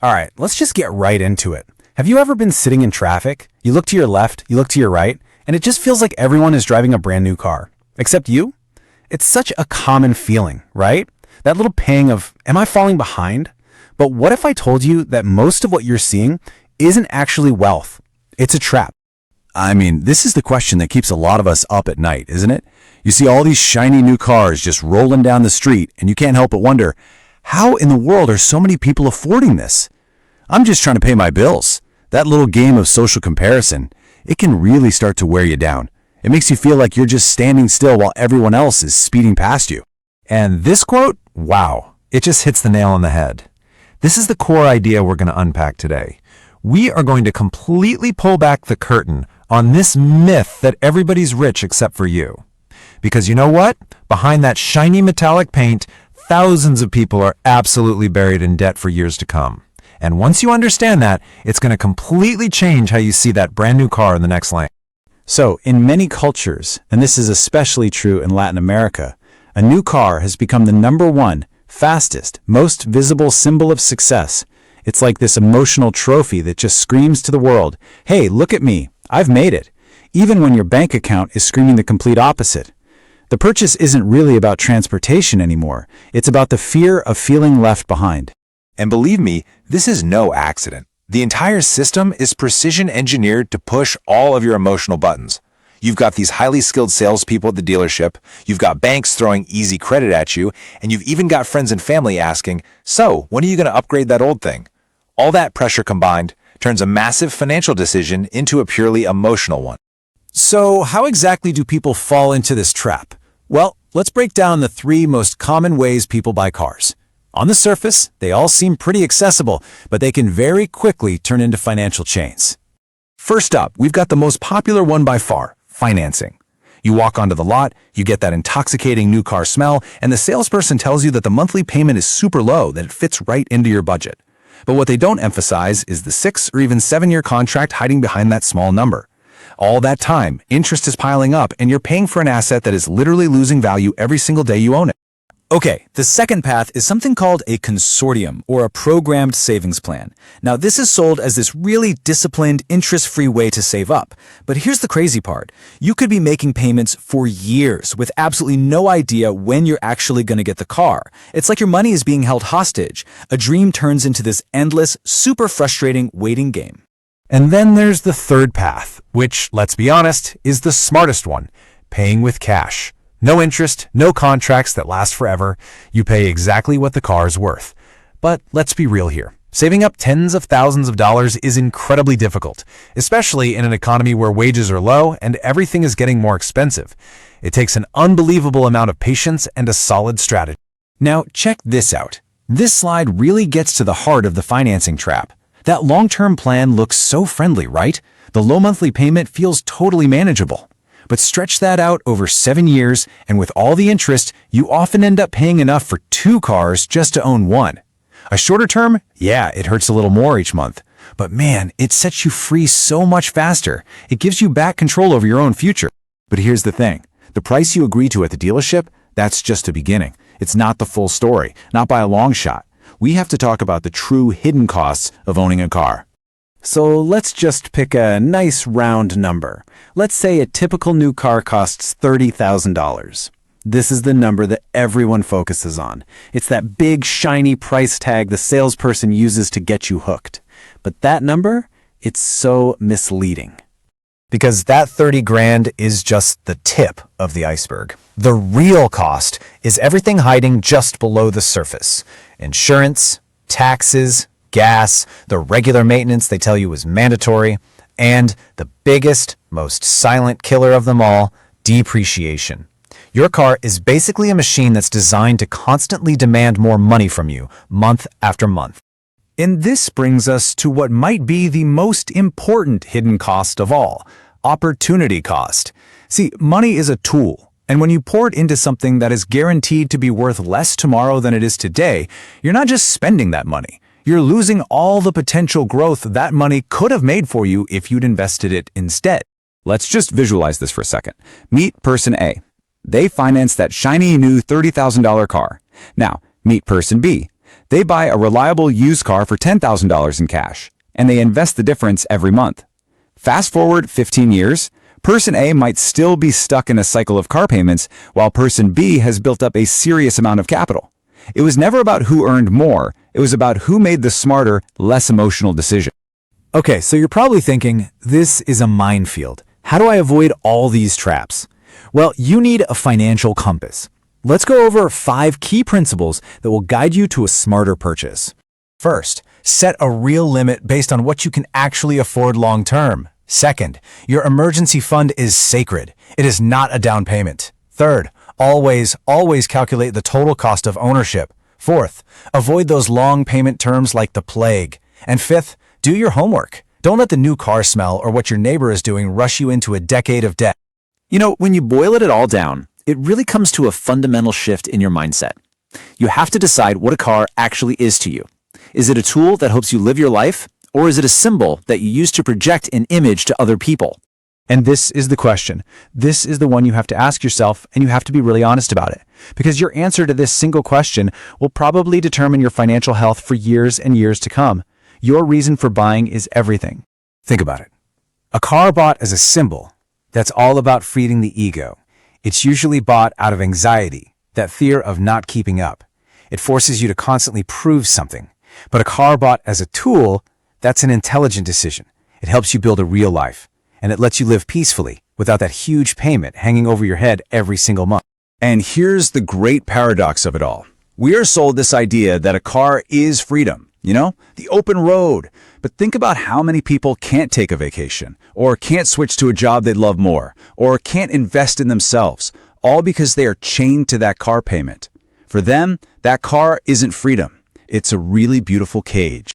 All right, let's just get right into it. Have you ever been sitting in traffic? You look to your left, you look to your right, and it just feels like everyone is driving a brand new car. Except you? It's such a common feeling, right? That little pang of, am I falling behind? But what if I told you that most of what you're seeing isn't actually wealth? It's a trap. I mean, this is the question that keeps a lot of us up at night, isn't it? You see all these shiny new cars just rolling down the street, and you can't help but wonder, how in the world are so many people affording this? I'm just trying to pay my bills. That little game of social comparison, it can really start to wear you down. It makes you feel like you're just standing still while everyone else is speeding past you. And this quote, wow, it just hits the nail on the head. This is the core idea we're going to unpack today. We are going to completely pull back the curtain on this myth that everybody's rich except for you. Because you know what? Behind that shiny metallic paint, thousands of people are absolutely buried in debt for years to come. And once you understand that, it's going to completely change how you see that brand new car in the next lane. So, in many cultures, and this is especially true in Latin America, a new car has become the number one, fastest, most visible symbol of success. It's like this emotional trophy that just screams to the world, hey, look at me, I've made it, even when your bank account is screaming the complete opposite. The purchase isn't really about transportation anymore. It's about the fear of feeling left behind. And believe me, this is no accident. The entire system is precision engineered to push all of your emotional buttons. You've got these highly skilled salespeople at the dealership, you've got banks throwing easy credit at you, and you've even got friends and family asking, so, when are you going to upgrade that old thing? All that pressure combined turns a massive financial decision into a purely emotional one. So, how exactly do people fall into this trap? Well, let's break down the 3 most common ways people buy cars. On the surface, they all seem pretty accessible, but they can very quickly turn into financial chains. First up, we've got the most popular one by far, financing. You walk onto the lot, you get that intoxicating new car smell, and the salesperson tells you that the monthly payment is super low, that it fits right into your budget. But what they don't emphasize is the 6 or even 7-year contract hiding behind that small number. All that time, interest is piling up, and you're paying for an asset that is literally losing value every single day you own it. Okay, the second path is something called a consortium, or a programmed savings plan. Now, this is sold as this really disciplined, interest-free way to save up. But here's the crazy part. You could be making payments for years with absolutely no idea when you're actually going to get the car. It's like your money is being held hostage. A dream turns into this endless, super frustrating waiting game. And then there's the third path, which, let's be honest, is the smartest one, paying with cash. No interest, no contracts that last forever. You pay exactly what the car is worth. But let's be real here. Saving up tens of thousands of dollars is incredibly difficult, especially in an economy where wages are low and everything is getting more expensive. It takes an unbelievable amount of patience and a solid strategy. Now, check this out. This slide really gets to the heart of the financing trap. That long-term plan looks so friendly, right? The low monthly payment feels totally manageable. But stretch that out over 7 years, and with all the interest, you often end up paying enough for 2 cars just to own one. A shorter term, yeah, it hurts a little more each month. But man, it sets you free so much faster. It gives you back control over your own future. But here's the thing. The price you agree to at the dealership, that's just the beginning. It's not the full story, not by a long shot. We have to talk about the true hidden costs of owning a car. So let's just pick a nice round number. Let's say a typical new car costs $30,000. This is the number that everyone focuses on. It's that big, shiny price tag the salesperson uses to get you hooked. But that number, it's so misleading. Because that 30 grand is just the tip of the iceberg. The real cost is everything hiding just below the surface. Insurance, taxes, gas, the regular maintenance they tell you is mandatory, and the biggest, most silent killer of them all, depreciation. Your car is basically a machine that's designed to constantly demand more money from you, month after month. And this brings us to what might be the most important hidden cost of all, opportunity cost. See, money is a tool, and when you pour it into something that is guaranteed to be worth less tomorrow than it is today, you're not just spending that money. You're losing all the potential growth that money could have made for you if you'd invested it instead. Let's just visualize this for a second. Meet person A. They financed that shiny new $30,000 car. Now, meet person B. They buy a reliable used car for $10,000 in cash, and they invest the difference every month. Fast forward 15 years, person A might still be stuck in a cycle of car payments, while person B has built up a serious amount of capital. It was never about who earned more, it was about who made the smarter, less emotional decision. Okay, so you're probably thinking, this is a minefield. How do I avoid all these traps? Well, you need a financial compass. Let's go over 5 key principles that will guide you to a smarter purchase. First, set a real limit based on what you can actually afford long term. Second, your emergency fund is sacred. It is not a down payment. Third, always calculate the total cost of ownership. Fourth, avoid those long payment terms like the plague. And fifth, do your homework. Don't let the new car smell or what your neighbor is doing rush you into a decade of debt. You know, when you boil it all down, it really comes to a fundamental shift in your mindset. You have to decide what a car actually is to you. Is it a tool that helps you live your life, or is it a symbol that you use to project an image to other people? And this is the question. This is the one you have to ask yourself, and you have to be really honest about it. Because your answer to this single question will probably determine your financial health for years and years to come. Your reason for buying is everything. Think about it. A car bought as a symbol, that's all about feeding the ego. It's usually bought out of anxiety, that fear of not keeping up. It forces you to constantly prove something. But a car bought as a tool, that's an intelligent decision. It helps you build a real life, and it lets you live peacefully without that huge payment hanging over your head every single month. And here's the great paradox of it all. We are sold this idea that a car is freedom, the open road. But think about how many people can't take a vacation, or can't switch to a job they love more, or can't invest in themselves, all because they are chained to that car payment. For them, that car isn't freedom. It's a really beautiful cage.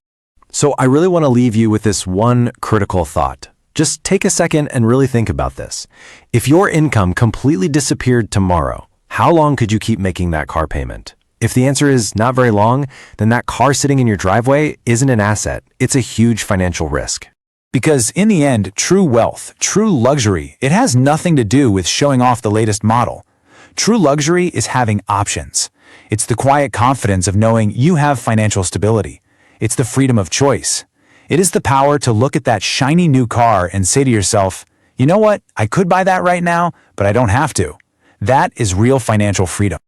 So I really want to leave you with this one critical thought. Just take a second and really think about this. If your income completely disappeared tomorrow, how long could you keep making that car payment? If the answer is not very long, then that car sitting in your driveway isn't an asset. It's a huge financial risk. Because in the end, true wealth, true luxury, it has nothing to do with showing off the latest model. True luxury is having options. It's the quiet confidence of knowing you have financial stability. It's the freedom of choice. It is the power to look at that shiny new car and say to yourself, you know what, I could buy that right now, but I don't have to. That is real financial freedom.